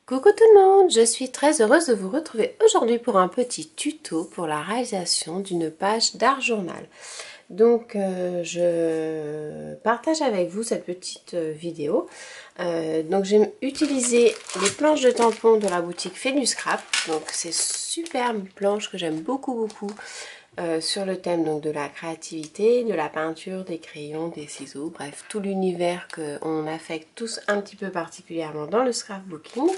Coucou tout le monde, je suis très heureuse de vous retrouver aujourd'hui pour un petit tuto pour la réalisation d'une page d'art journal. Donc je partage avec vous cette petite vidéo. Donc j'ai utilisé les planches de tampons de la boutique Fait du Scrap. Donc c'est superbe planche que j'aime beaucoup sur le thème donc de la créativité, de la peinture, des crayons, des ciseaux, bref tout l'univers qu'on affecte tous un petit peu particulièrement dans le scrapbooking.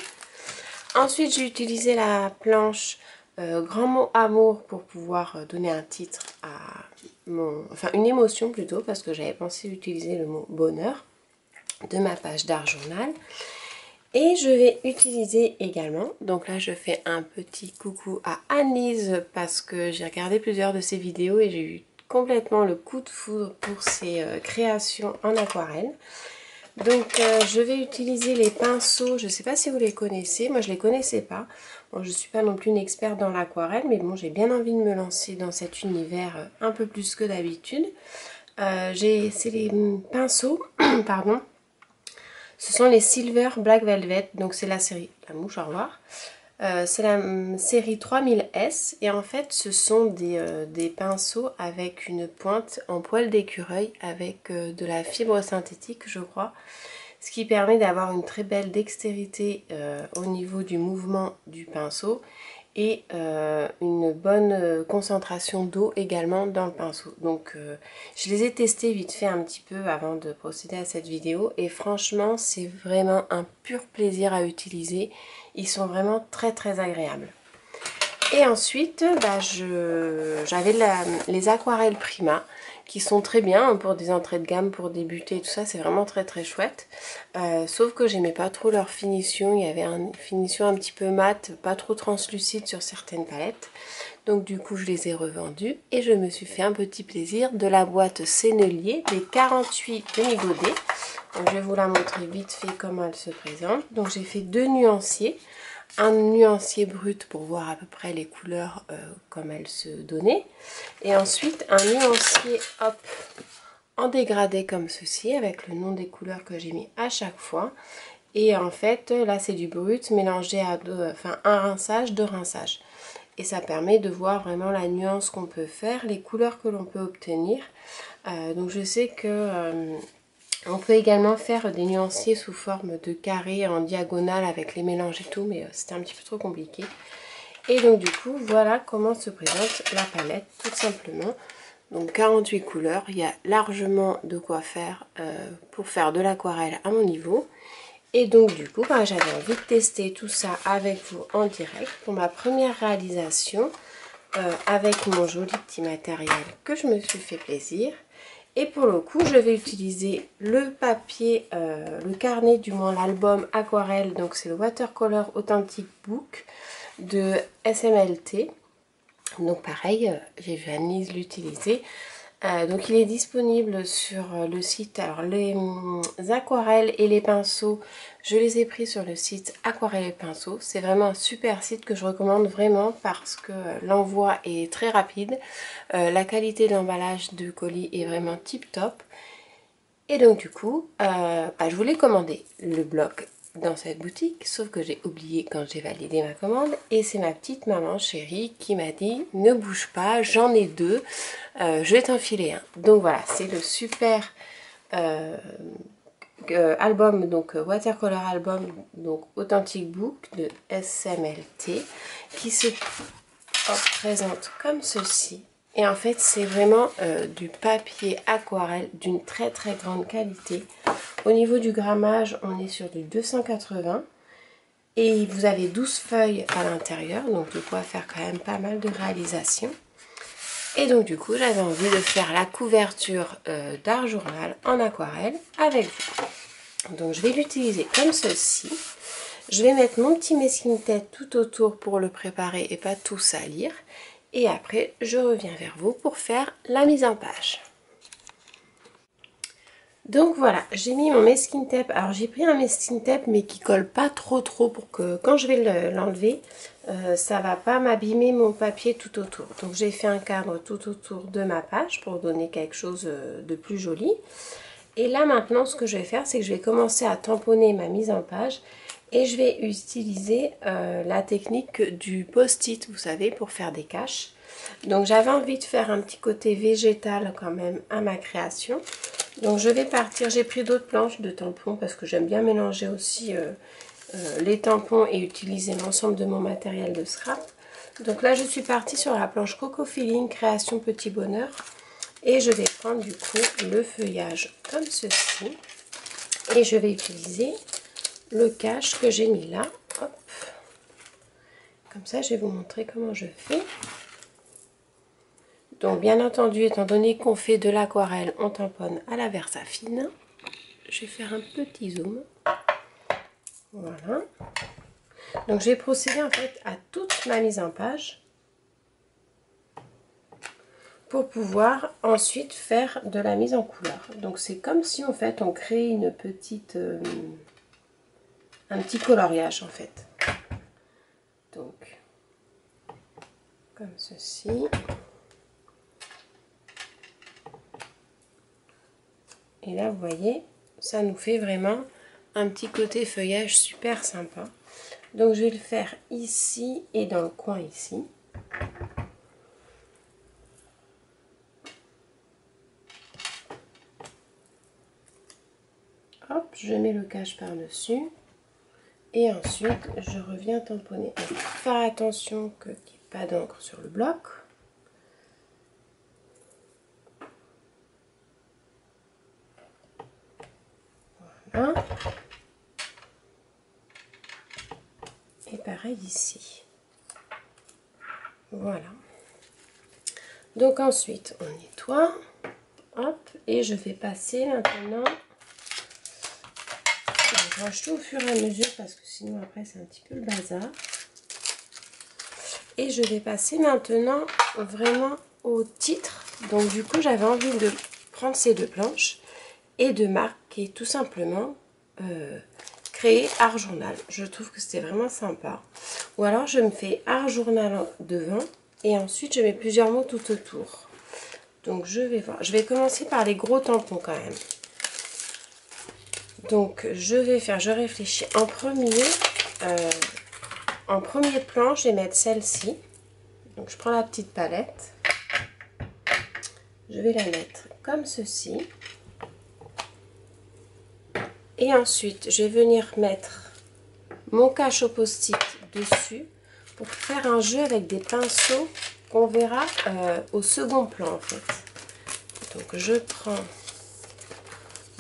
Ensuite, j'ai utilisé la planche Grand mot amour pour pouvoir donner un titre à enfin une émotion plutôt, parce que j'avais pensé utiliser le mot bonheur de ma page d'art journal. Et je vais utiliser également, donc là je fais un petit coucou à Annelise parce que j'ai regardé plusieurs de ses vidéos et j'ai eu complètement le coup de foudre pour ses créations en aquarelle. Donc je vais utiliser les pinceaux, je ne sais pas si vous les connaissez, moi je ne les connaissais pas. Bon, je ne suis pas non plus une experte dans l'aquarelle, mais bon, j'ai bien envie de me lancer dans cet univers un peu plus que d'habitude. C'est les pinceaux, pardon, ce sont les Silver Black Velvet, donc c'est la série, la mouche, au revoir. C'est la série 3000S et en fait ce sont des pinceaux avec une pointe en poil d'écureuil avec de la fibre synthétique je crois, ce qui permet d'avoir une très belle dextérité au niveau du mouvement du pinceau et une bonne concentration d'eau également dans le pinceau. Donc je les ai testés vite fait un petit peu avant de procéder à cette vidéo et franchement c'est vraiment un pur plaisir à utiliser. Ils sont vraiment très agréables. Et ensuite j'avais les aquarelles Prima qui sont très bien pour des entrées de gamme, pour débuter, tout ça, c'est vraiment très chouette. Sauf que j'aimais pas trop leur finition, il y avait une finition un petit peu mate, pas trop translucide sur certaines palettes. Donc du coup je les ai revendues et je me suis fait un petit plaisir de la boîte Sennelier des 48 demi-godets. Donc je vais vous la montrer vite fait comment elle se présente. Donc j'ai fait deux nuanciers. Un nuancier brut pour voir à peu près les couleurs comme elles se donnaient. Et ensuite un nuancier hop, en dégradé comme ceci avec le nom des couleurs que j'ai mis à chaque fois. Et en fait là c'est du brut mélangé à un rinçage, deux rinçages. Et ça permet de voir vraiment la nuance qu'on peut faire, les couleurs que l'on peut obtenir. Donc je sais que on peut également faire des nuanciers sous forme de carré en diagonale avec les mélanges et tout, mais c'était un petit peu trop compliqué. Et donc du coup, voilà comment se présente la palette, tout simplement. Donc 48 couleurs, il y a largement de quoi faire pour faire de l'aquarelle à mon niveau. Et donc du coup, j'avais envie de tester tout ça avec vous en direct pour ma première réalisation avec mon joli petit matériel que je me suis fait plaisir. Et pour le coup, je vais utiliser le papier, le carnet, du moins l'album aquarelle. Donc c'est le Watercolor Authentic Book de SMLT. Donc pareil, j'ai vu Annelise l'utiliser. Donc il est disponible sur le site. Alors les aquarelles et les pinceaux, je les ai pris sur le site Aquarelles et Pinceaux. C'est vraiment un super site que je recommande vraiment parce que l'envoi est très rapide. La qualité d'emballage de colis est vraiment tip top. Et donc du coup, je voulais commander le bloc dans cette boutique, sauf que j'ai oublié quand j'ai validé ma commande. Et c'est ma petite maman chérie qui m'a dit « Ne bouge pas, j'en ai deux, je vais t'en filer un ». Donc voilà, c'est le super album, donc Watercolor Album, donc Authentic Book de SMLT, qui se présente comme ceci. Et en fait, c'est vraiment du papier aquarelle d'une très grande qualité. Au niveau du grammage, on est sur du 280. Et vous avez 12 feuilles à l'intérieur, donc de quoi faire quand même pas mal de réalisations. Et donc du coup, j'avais envie de faire la couverture d'art journal en aquarelle avec vous. Donc je vais l'utiliser comme ceci. Je vais mettre mon petit masking tape tout autour pour le préparer et pas tout salir. Et après, je reviens vers vous pour faire la mise en page. Donc voilà, j'ai mis mon masking tape. Alors j'ai pris un masking tape mais qui colle pas trop pour que quand je vais l'enlever, ça va pas m'abîmer mon papier tout autour. Donc j'ai fait un cadre tout autour de ma page pour donner quelque chose de plus joli. Et là maintenant ce que je vais faire, c'est que je vais commencer à tamponner ma mise en page. Et je vais utiliser la technique du post-it, vous savez, pour faire des caches. Donc j'avais envie de faire un petit côté végétal quand même à ma création. Donc je vais partir, j'ai pris d'autres planches de tampons parce que j'aime bien mélanger aussi les tampons et utiliser l'ensemble de mon matériel de scrap. Donc là je suis partie sur la planche Coco Feeling Création Petit Bonheur. Et je vais prendre du coup le feuillage comme ceci. Et je vais utiliser le cache que j'ai mis là. Hop. Comme ça, je vais vous montrer comment je fais. Donc, bien entendu, étant donné qu'on fait de l'aquarelle, on tamponne à la Versafine. Je vais faire un petit zoom. Voilà. Donc, je vais procéder en fait à toute ma mise en page pour pouvoir ensuite faire de la mise en couleur. Donc, c'est comme si en fait on crée une petite, un petit coloriage en fait. Donc, comme ceci. Et là, vous voyez, ça nous fait vraiment un petit côté feuillage super sympa. Donc, je vais le faire ici et dans le coin ici. Hop, je mets le cache par-dessus. Et ensuite, je reviens tamponner. Il faut faire attention qu'il n'y ait pas d'encre sur le bloc. Voilà. Et pareil ici. Voilà. Donc ensuite, on nettoie. Hop, et je vais passer maintenant. Je range tout au fur et à mesure parce que sinon après c'est un petit peu le bazar. Et je vais passer maintenant vraiment au titre. Donc du coup j'avais envie de prendre ces deux planches et de marquer tout simplement créer art journal. Je trouve que c'était vraiment sympa. Ou alors je me fais art journal devant et ensuite je mets plusieurs mots tout autour. Donc je vais voir. Je vais commencer par les gros tampons quand même. Donc je vais faire, je réfléchis en premier plan, je vais mettre celle-ci. Donc je prends la petite palette, je vais la mettre comme ceci. Et ensuite je vais venir mettre mon cache au post-it dessus pour faire un jeu avec des pinceaux qu'on verra au second plan en fait. Donc je prends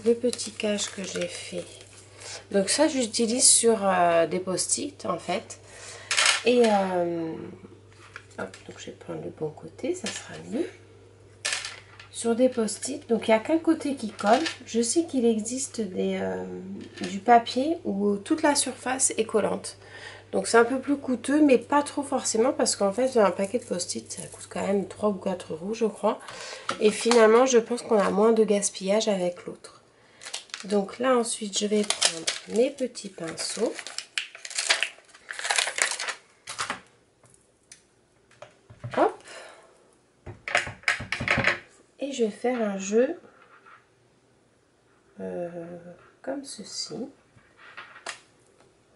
le petit cache que j'ai fait. Donc ça j'utilise sur des post-it en fait. Et hop, donc je vais prendre le bon côté, ça sera mieux. Sur des post-it, donc il n'y a qu'un côté qui colle. Je sais qu'il existe du papier où toute la surface est collante. Donc c'est un peu plus coûteux, mais pas trop forcément parce qu'en fait un paquet de post-it ça coûte quand même 3 ou 4 euros je crois. Et finalement je pense qu'on a moins de gaspillage avec l'autre. Donc là ensuite je vais prendre mes petits pinceaux. Hop. Et je vais faire un jeu comme ceci.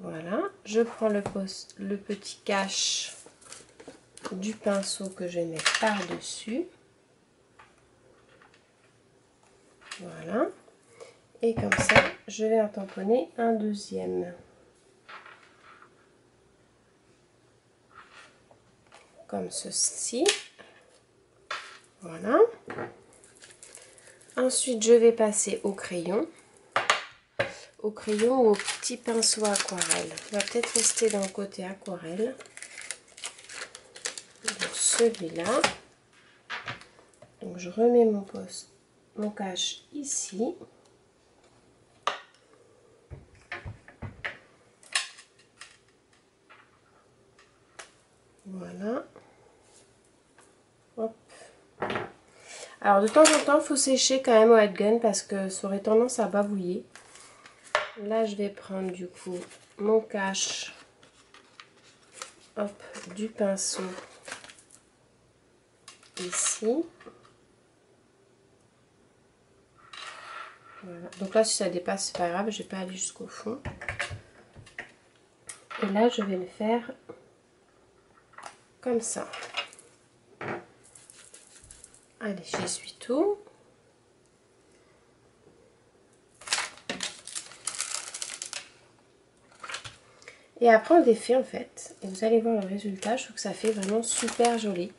Voilà. Je prends le petit cache du pinceau que je mets par-dessus. Voilà. Et comme ça, je vais en tamponner un deuxième. Comme ceci. Voilà. Ensuite, je vais passer au crayon. Au crayon ou au petit pinceau aquarelle. On va peut-être rester dans le côté aquarelle. Donc celui-là. Donc je remets mon cache ici. Voilà. Hop. Alors de temps en temps, il faut sécher quand même au head gun parce que ça aurait tendance à bavouiller. Là, je vais prendre du coup mon cache, hop, du pinceau ici. Voilà. Donc là, si ça dépasse, c'est pas grave, je vais pas aller jusqu'au fond. Et là, je vais le faire comme ça. Allez, j'essuie tout. Et après on défait en fait, et vous allez voir le résultat. Je trouve que ça fait vraiment super joli.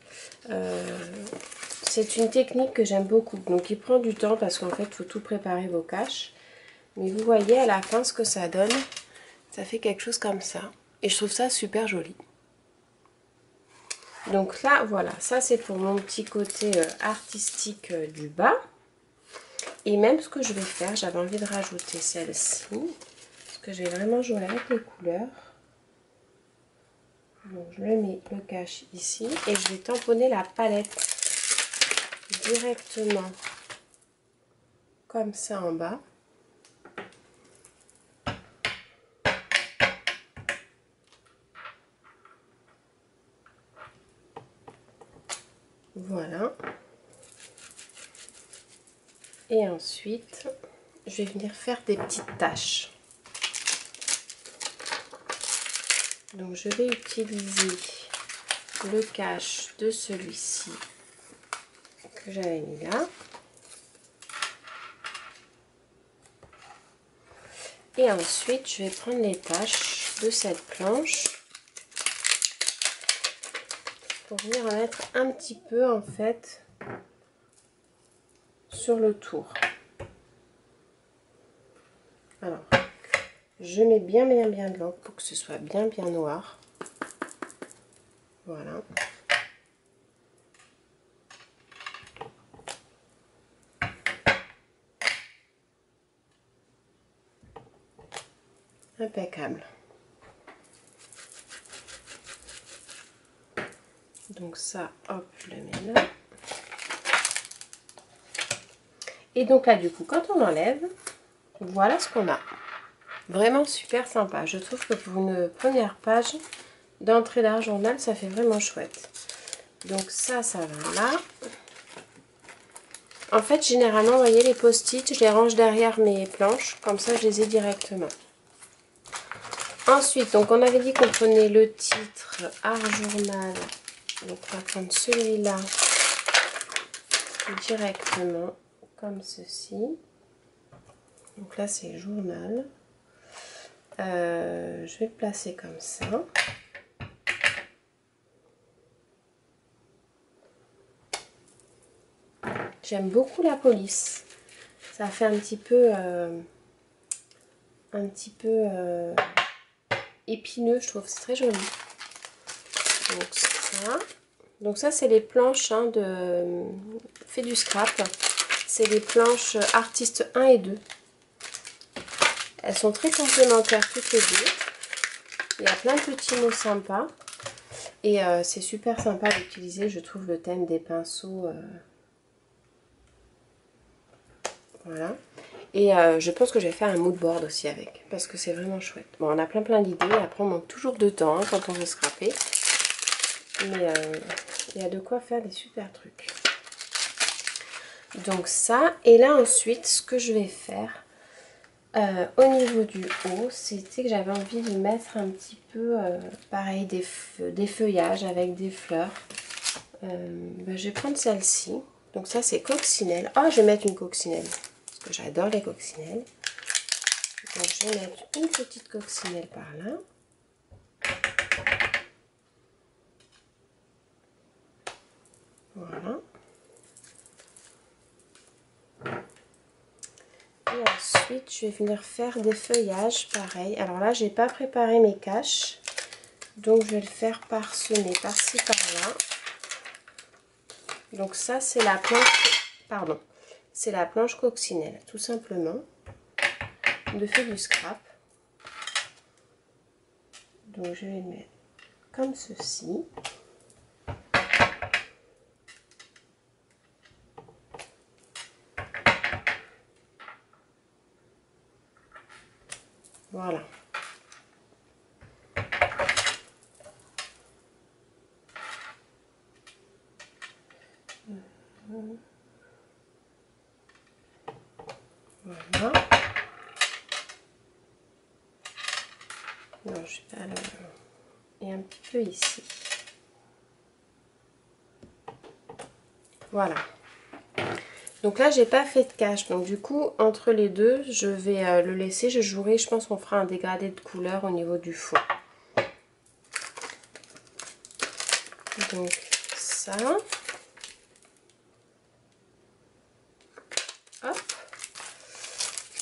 C'est une technique que j'aime beaucoup, donc il prend du temps parce qu'en fait il faut tout préparer vos caches. Mais vous voyez à la fin ce que ça donne, ça fait quelque chose comme ça. Et je trouve ça super joli. Donc là voilà, ça c'est pour mon petit côté artistique du bas. Et même ce que je vais faire, j'avais envie de rajouter celle-ci, parce que j'ai vraiment joué avec les couleurs. Donc je le mets, le cache ici et je vais tamponner la palette directement comme ça en bas. Voilà. Et ensuite, je vais venir faire des petites taches. Donc je vais utiliser le cache de celui-ci que j'avais mis là. Et ensuite, je vais prendre les taches de cette planche pour venir en mettre un petit peu en fait sur le tour. Alors, je mets bien de l'encre pour que ce soit bien noir. Voilà. Impeccable. Donc ça, hop, je le mets là. Et donc là, du coup, quand on enlève, voilà ce qu'on a. Vraiment super sympa. Je trouve que pour une première page d'entrée d'art journal, ça fait vraiment chouette. Donc ça va là. En fait, généralement, vous voyez, les post-it, je les range derrière mes planches. Comme ça, je les ai directement. Ensuite, donc on avait dit qu'on prenait le titre Art Journal. Donc on va prendre celui-là directement, comme ceci. Donc là, c'est Journal. Je vais le placer comme ça. J'aime beaucoup la police. Ça fait un petit peu épineux, je trouve. C'est très joli. Donc ça c'est les planches hein, de fait du scrap. C'est les planches artistes 1 et 2. Elles sont très complémentaires toutes les deux. Il y a plein de petits mots sympas. Et c'est super sympa d'utiliser, je trouve, le thème des pinceaux. Voilà. Et je pense que je vais faire un mood board aussi avec. Parce que c'est vraiment chouette. Bon, on a plein d'idées. Après, on manque toujours de temps hein, quand on veut scraper. Mais il y a de quoi faire des super trucs. Donc ça. Et là, ensuite, ce que je vais faire au niveau du haut, c'était que j'avais envie de mettre un petit peu, pareil, des feuillages avec des fleurs. Ben, je vais prendre celle-ci. Donc ça, c'est coccinelle. Oh, je vais mettre une coccinelle. Parce que j'adore les coccinelles. Donc je vais mettre une petite coccinelle par là. Voilà. Et ensuite, je vais venir faire des feuillages, pareil. Alors là, j'ai pas préparé mes caches. Donc, je vais le faire parsemer par-ci, par-là. Donc ça, c'est la planche... Pardon. C'est la planche coccinelle, tout simplement. De fait du scrap. Donc, je vais le mettre comme ceci. Voilà. Voilà. Non, je sais pas. Et un petit peu ici. Voilà. Donc là, j'ai pas fait de cache. Donc du coup, entre les deux, je vais le laisser. Je jouerai, je pense qu'on fera un dégradé de couleur au niveau du fond. Donc ça. Hop.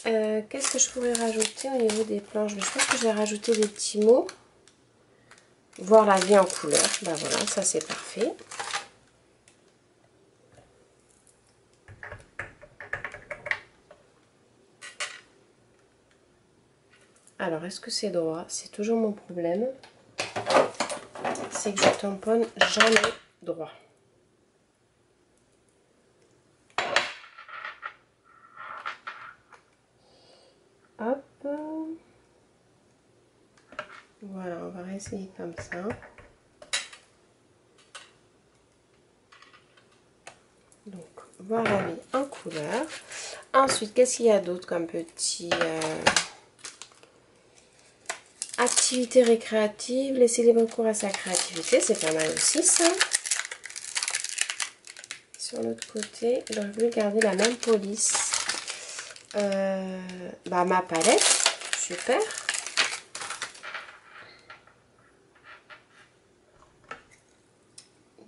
Qu'est-ce que je pourrais rajouter au niveau des planches? Je pense que je vais rajouter des petits mots. Voir la vie en couleur. Ben voilà, ça c'est parfait. Alors, est-ce que c'est droit? C'est toujours mon problème. C'est que je tamponne jamais droit. Hop. Voilà, on va réessayer comme ça. Donc, voir la vie en couleur. Ensuite, qu'est-ce qu'il y a d'autre comme petit... activité récréative, laisser libre cours à sa créativité, c'est pas mal aussi ça. Sur l'autre côté, j'aurais voulu garder la même police. Ma palette, super.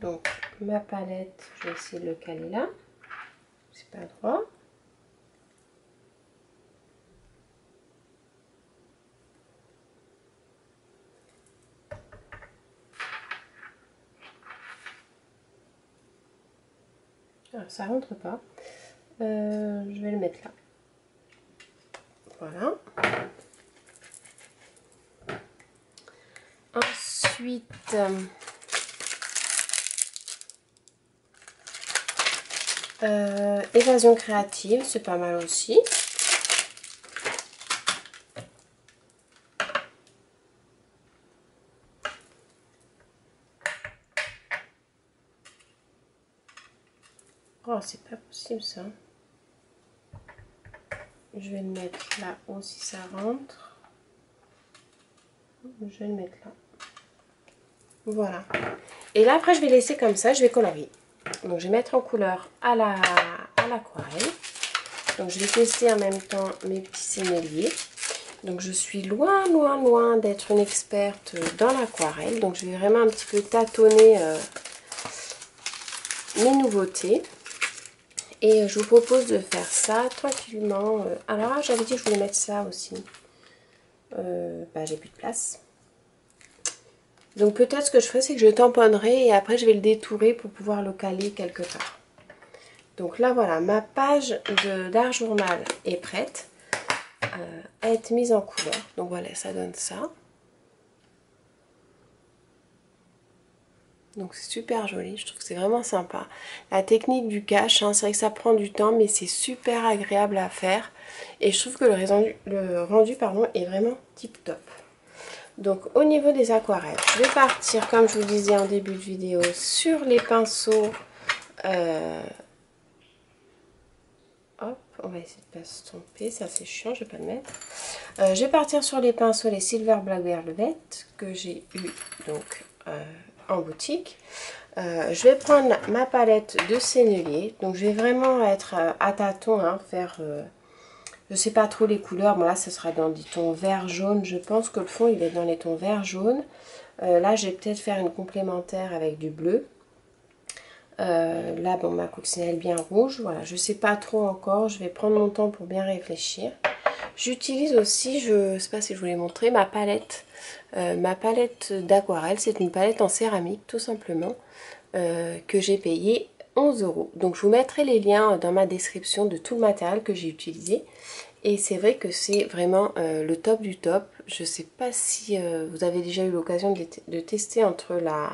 Donc ma palette, je vais essayer de le caler là. C'est pas droit. Alors, ça rentre pas. Je vais le mettre là. Voilà. Ensuite, évasion créative, c'est pas mal aussi. Oh, c'est pas possible ça. Je vais le mettre là haut si ça rentre. Je vais le mettre là. Voilà. Et là, après, je vais laisser comme ça. Je vais colorier. Donc, je vais mettre en couleur à l'aquarelle. Donc, je vais tester en même temps mes petits séneliers. Donc, je suis loin, loin, loin d'être une experte dans l'aquarelle. Donc, je vais vraiment un petit peu tâtonner mes nouveautés. Et je vous propose de faire ça tranquillement. Alors là, j'avais dit que je voulais mettre ça aussi. J'ai plus de place. Donc peut-être ce que je ferai, c'est que je tamponnerai et après je vais le détourer pour pouvoir le caler quelque part. Donc là voilà, ma page d'art journal est prête à être mise en couleur. Donc voilà, ça donne ça. Donc c'est super joli, je trouve que c'est vraiment sympa. La technique du cache, hein, c'est vrai que ça prend du temps, mais c'est super agréable à faire. Et je trouve que le rendu est vraiment tip top. Donc au niveau des aquarelles, je vais partir, comme je vous disais en début de vidéo, sur les pinceaux. Hop, on va essayer de ne pas se tromper, ça c'est chiant, je vais pas le mettre. Je vais partir sur les pinceaux, les Silver Black Velvet, que j'ai eu donc en boutique. Je vais prendre ma palette de sennelier, donc je vais vraiment être à tâtons, hein, faire... je sais pas trop les couleurs, bon là ce sera dans des tons vert jaune, je pense que le fond il va être dans les tons vert jaune. Là je vais peut-être faire une complémentaire avec du bleu. Là bon, ma coccinelle bien rouge, voilà, je sais pas trop encore, je vais prendre mon temps pour bien réfléchir. J'utilise aussi, je sais pas si je vous l'ai montré, ma palette d'aquarelle, c'est une palette en céramique tout simplement, que j'ai payé 11 €. Donc je vous mettrai les liens dans ma description de tout le matériel que j'ai utilisé. Et c'est vrai que c'est vraiment le top du top. Je ne sais pas si vous avez déjà eu l'occasion de tester entre la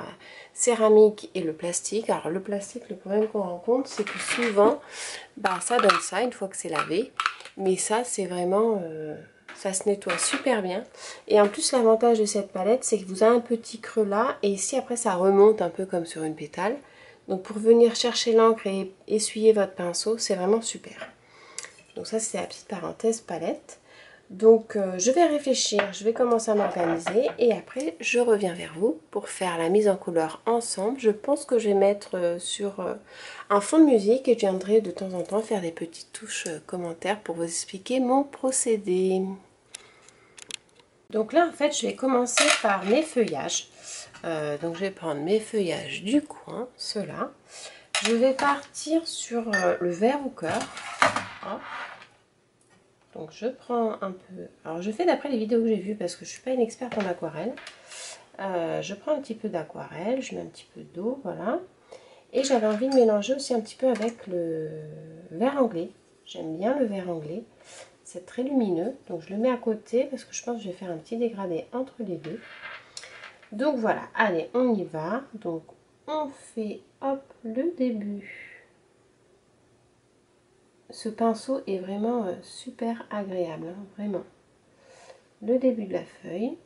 céramique et le plastique. Alors le plastique, le problème qu'on rencontre, c'est que souvent, ça donne ça une fois que c'est lavé. Mais ça, c'est vraiment... ça se nettoie super bien. Et en plus, l'avantage de cette palette, c'est que vous avez un petit creux là. Et ici, après, ça remonte un peu comme sur une pétale. Donc pour venir chercher l'encre et essuyer votre pinceau, c'est vraiment super. Donc ça, c'est la petite parenthèse palette. Donc je vais réfléchir, je vais commencer à m'organiser et après je reviens vers vous pour faire la mise en couleur ensemble. Je pense que je vais mettre sur un fond de musique et je viendrai de temps en temps faire des petites touches commentaires pour vous expliquer mon procédé. Donc là en fait je vais commencer par mes feuillages. Donc je vais prendre mes feuillages du coin, ceux-là. Je vais partir sur le vert au cœur. Hop. Donc je prends un peu, alors je fais d'après les vidéos que j'ai vues parce que je ne suis pas une experte en aquarelle. Je prends un petit peu d'aquarelle, je mets un petit peu d'eau, voilà. Et j'avais envie de mélanger aussi un petit peu avec le vert anglais. J'aime bien le vert anglais, c'est très lumineux. Donc je le mets à côté parce que je pense que je vais faire un petit dégradé entre les deux. Donc voilà, allez, on y va. Donc on fait, hop, le début. Ce pinceau est vraiment super agréable, hein, vraiment. Le début de la feuille.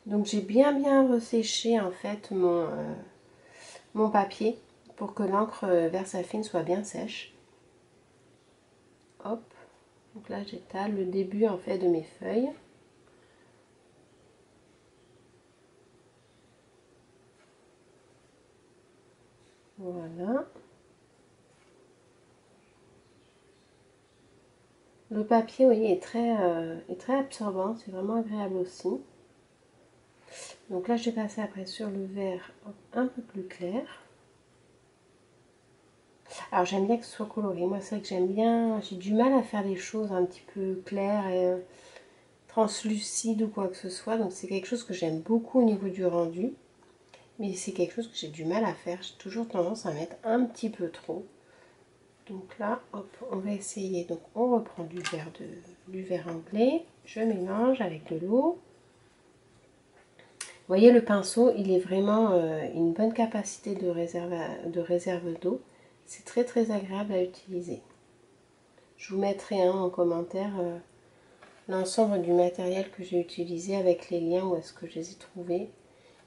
Donc j'ai bien resséché en fait mon papier pour que l'encre Versafine soit bien sèche. Hop, donc là j'étale le début en fait de mes feuilles. Voilà. Le papier, vous voyez, est très absorbant, c'est vraiment agréable aussi. Donc là je vais passer après sur le vert un peu plus clair. Alors j'aime bien que ce soit coloré, moi c'est vrai que j'aime bien, j'ai du mal à faire des choses un petit peu claires et translucides ou quoi que ce soit, donc c'est quelque chose que j'aime beaucoup au niveau du rendu, mais c'est quelque chose que j'ai du mal à faire, j'ai toujours tendance à mettre un petit peu trop. Donc là, hop, on va essayer, donc on reprend du vert anglais, je mélange avec de l'eau. Vous voyez le pinceau, il est vraiment une bonne capacité de réserve d'eau, c'est très agréable à utiliser. Je vous mettrai en commentaire l'ensemble du matériel que j'ai utilisé avec les liens où est-ce que je les ai trouvés.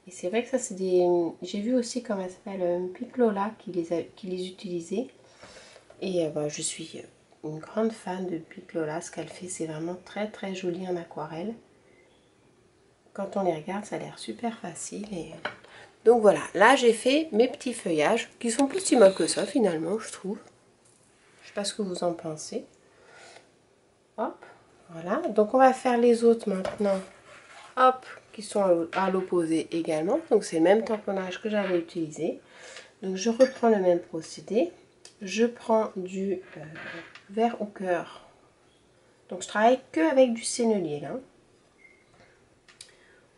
Et c'est vrai que ça c'est des... J'ai vu aussi comment elle s'appelle Piclola qui les utilisait. Et je suis une grande fan de Piclola. Ce qu'elle fait c'est vraiment très joli en aquarelle. Quand on les regarde ça a l'air super facile. Et... Donc voilà, là j'ai fait mes petits feuillages qui sont plus si mal que ça finalement je trouve. Je sais pas ce que vous en pensez. Hop, voilà. Donc on va faire les autres maintenant. Hop, qui sont à l'opposé également. Donc c'est le même tamponnage que j'avais utilisé. Donc je reprends le même procédé. Je prends du vert au cœur. Donc je travaille que avec du sennelier là.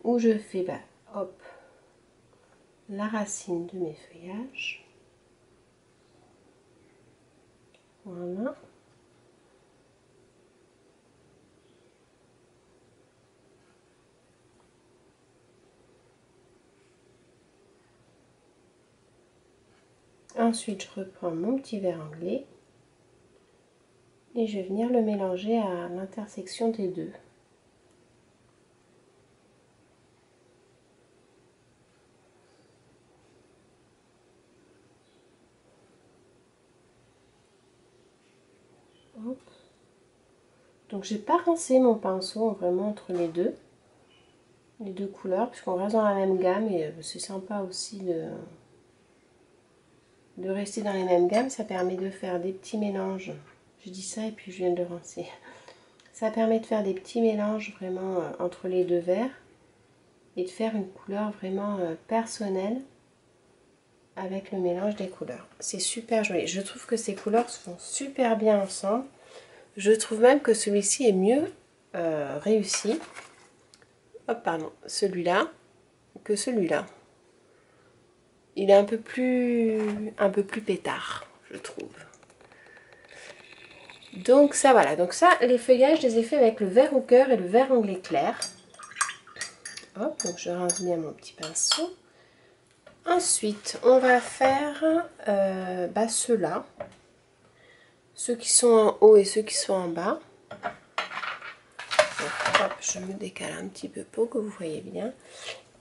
Où je fais hop, la racine de mes feuillages. Voilà. Ensuite, je reprends mon petit vert anglais et je vais venir le mélanger à l'intersection des deux. Hop. Donc, j'ai pas rincé mon pinceau vraiment entre les deux couleurs, puisqu'on reste dans la même gamme et c'est sympa aussi de rester dans les mêmes gammes. Ça permet de faire des petits mélanges. Je dis ça et puis je viens de le rincer. Ça permet de faire des petits mélanges vraiment entre les deux verres et de faire une couleur vraiment personnelle avec le mélange des couleurs. C'est super joli. Je trouve que ces couleurs se font super bien ensemble. Je trouve même que celui-ci est mieux réussi. Hop, pardon, celui-là que celui-là. Il est un peu plus pétard, je trouve. Donc ça, voilà. Donc ça, les feuillages, je les ai fait avec le vert au cœur et le vert anglais clair. Hop, donc je rince bien mon petit pinceau. Ensuite, on va faire ceux-là. Ceux qui sont en haut et ceux qui sont en bas. Donc, hop, je me décale un petit peu pour que vous voyez bien.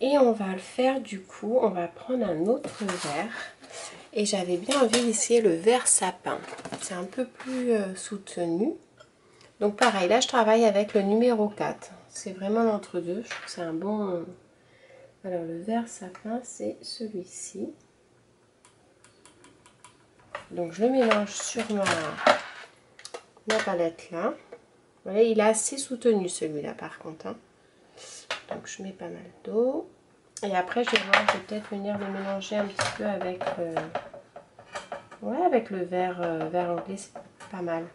Et on va le faire du coup, on va prendre un autre vert. Et j'avais bien envie d'essayer le vert sapin. C'est un peu plus soutenu. Donc pareil, là je travaille avec le numéro 4. C'est vraiment l'entre-deux. Je trouve que c'est un bon... Alors le vert sapin, c'est celui-ci. Donc je le mélange sur ma palette là. Vous voyez, il est assez soutenu celui-là par contre. Hein. Donc je mets pas mal d'eau. Et après je vais voir, je vais peut-être venir le mélanger un petit peu avec, ouais, avec le vert anglais, c'est pas mal.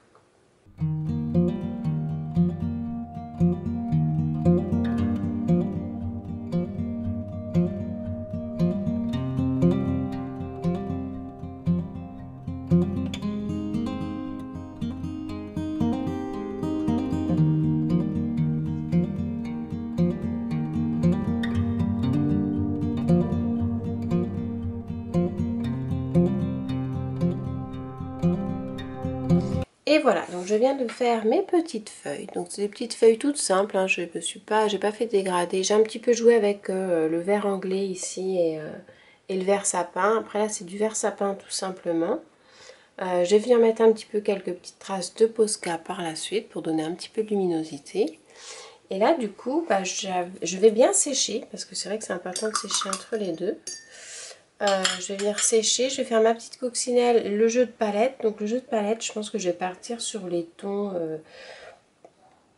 Et voilà, donc je viens de faire mes petites feuilles. Donc c'est des petites feuilles toutes simples, hein. J'ai pas fait dégradé. J'ai un petit peu joué avec le vert anglais ici et le vert sapin. Après là c'est du vert sapin tout simplement. Je vais venir mettre un petit peu quelques petites traces de Posca par la suite pour donner un petit peu de luminosité. Et là du coup, bah, je vais bien sécher parce que c'est vrai que c'est important de sécher entre les deux. Je vais venir sécher, je vais faire ma petite coccinelle, le jeu de palette. Donc le jeu de palette, je pense que je vais partir sur les tons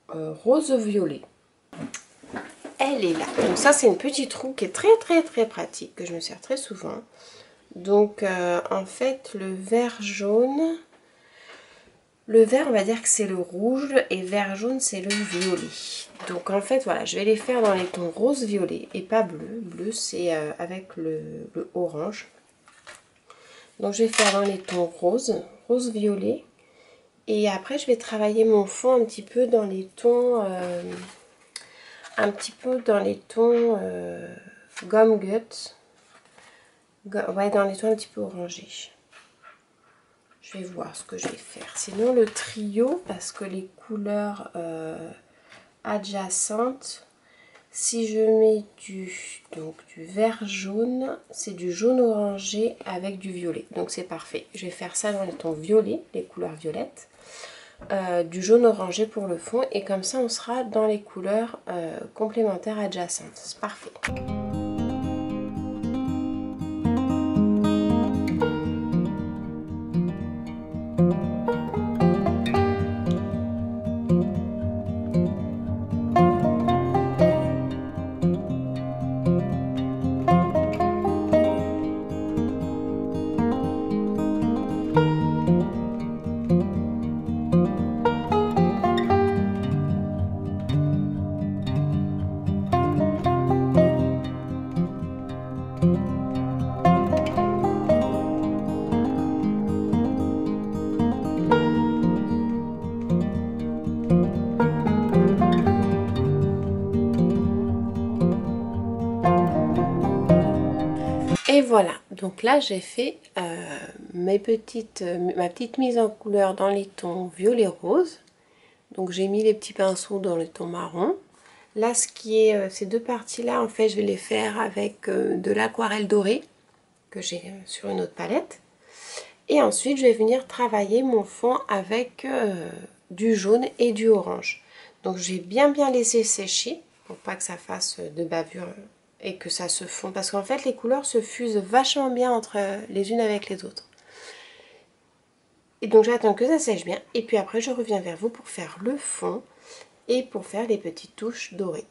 rose-violet. Elle est là. Donc ça c'est une petite roue qui est très pratique, que je me sers très souvent. Donc en fait le vert jaune, le vert on va dire que c'est le rouge et vert jaune c'est le violet. Donc en fait voilà, je vais les faire dans les tons rose-violet et pas bleu. Bleu c'est avec le orange. Donc je vais faire dans les tons rose-violet. Et après je vais travailler mon fond un petit peu dans les tons, gomme gut. Ouais, dans les tons un petit peu orangés. Je vais voir ce que je vais faire. Sinon le trio, parce que les couleurs adjacentes, si je mets du vert jaune, c'est du jaune orangé avec du violet. Donc c'est parfait. Je vais faire ça dans les tons violets, les couleurs violettes. Du jaune orangé pour le fond. Et comme ça on sera dans les couleurs complémentaires adjacentes. C'est parfait. Et voilà, donc là j'ai fait ma petite mise en couleur dans les tons violet rose. Donc j'ai mis les petits pinceaux dans les tons marron. Là ce qui est ces deux parties là, en fait je vais les faire avec de l'aquarelle dorée que j'ai sur une autre palette. Et ensuite je vais venir travailler mon fond avec du jaune et du orange. Donc je vais bien laisser sécher pour pas que ça fasse de bavure et que ça se fond, parce qu'en fait les couleurs se fusent vachement bien entre les unes avec les autres. Et donc j'attends que ça sèche bien et puis après je reviens vers vous pour faire le fond et pour faire les petites touches dorées.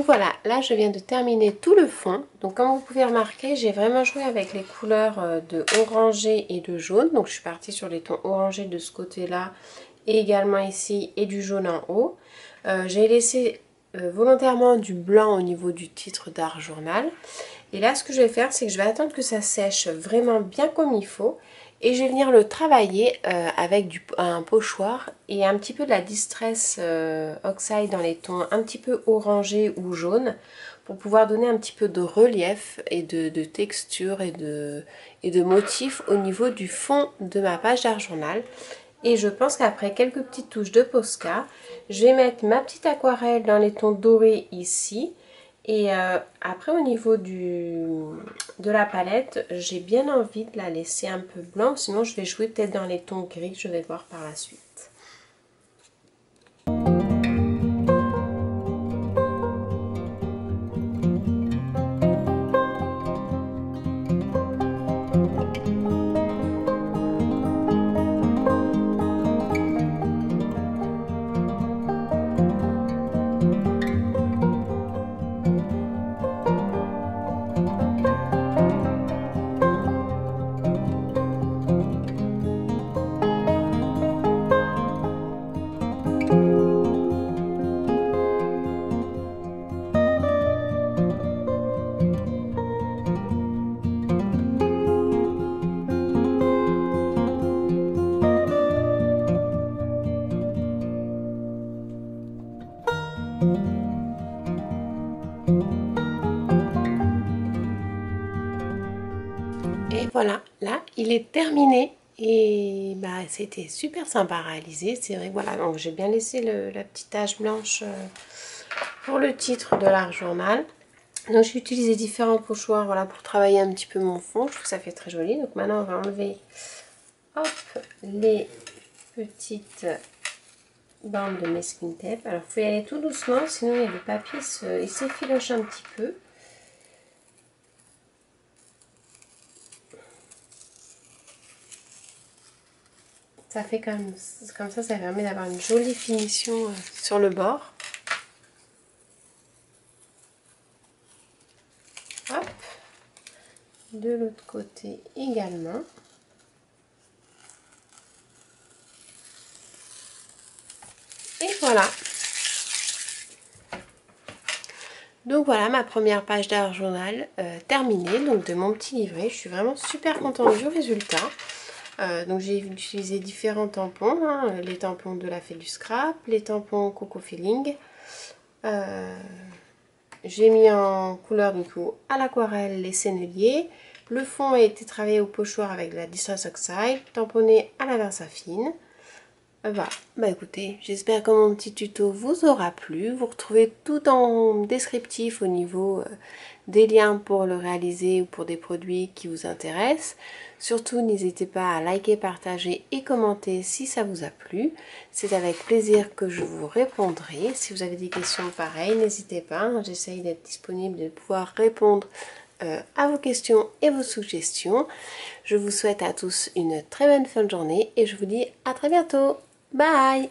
voilà, là je viens de terminer tout le fond. Donc comme vous pouvez remarquer, j'ai vraiment joué avec les couleurs de orangé et de jaune. Donc je suis partie sur les tons orangés de ce côté-là et également ici et du jaune en haut. J'ai laissé volontairement du blanc au niveau du titre d'Art Journal. Et là ce que je vais faire, c'est que je vais attendre que ça sèche vraiment bien comme il faut. Et je vais venir le travailler avec un pochoir et un petit peu de la Distress Oxide dans les tons un petit peu orangé ou jaune pour pouvoir donner un petit peu de relief et de texture et de motif au niveau du fond de ma page d'Art Journal. Et je pense qu'après quelques petites touches de Posca, je vais mettre ma petite aquarelle dans les tons dorés ici. Et après au niveau de la palette, j'ai bien envie de la laisser un peu blanc, sinon je vais jouer peut-être dans les tons gris, je vais voir par la suite. Et voilà, là il est terminé et bah c'était super sympa à réaliser, c'est vrai. Voilà, donc j'ai bien laissé la petite tache blanche pour le titre de l'Art Journal. Donc j'ai utilisé différents pochoirs, voilà, pour travailler un petit peu mon fond. Je trouve que ça fait très joli. Donc maintenant on va enlever, hop, les petites bandes de masking tape. Alors il faut y aller tout doucement, sinon le papier il s'effiloche un petit peu. Ça fait comme ça, ça permet d'avoir une jolie finition sur le bord. Hop, de l'autre côté également. Et voilà. Donc voilà ma première page d'Art Journal terminée, donc de mon petit livret. Je suis vraiment super contente du résultat. Donc j'ai utilisé différents tampons, hein, les tampons de la Fée du Scrap, les tampons Coco Feeling. J'ai mis en couleur du coup à l'aquarelle les senneliers. Le fond a été travaillé au pochoir avec de la Distress Oxide, tamponné à la Versafine. Voilà, bah écoutez, j'espère que mon petit tuto vous aura plu. Vous retrouvez tout en descriptif au niveau des liens pour le réaliser ou pour des produits qui vous intéressent. Surtout, n'hésitez pas à liker, partager et commenter si ça vous a plu. C'est avec plaisir que je vous répondrai. Si vous avez des questions pareilles, n'hésitez pas. Hein, j'essaye d'être disponible, de pouvoir répondre à vos questions et vos suggestions. Je vous souhaite à tous une très bonne fin de journée et je vous dis à très bientôt. Bye!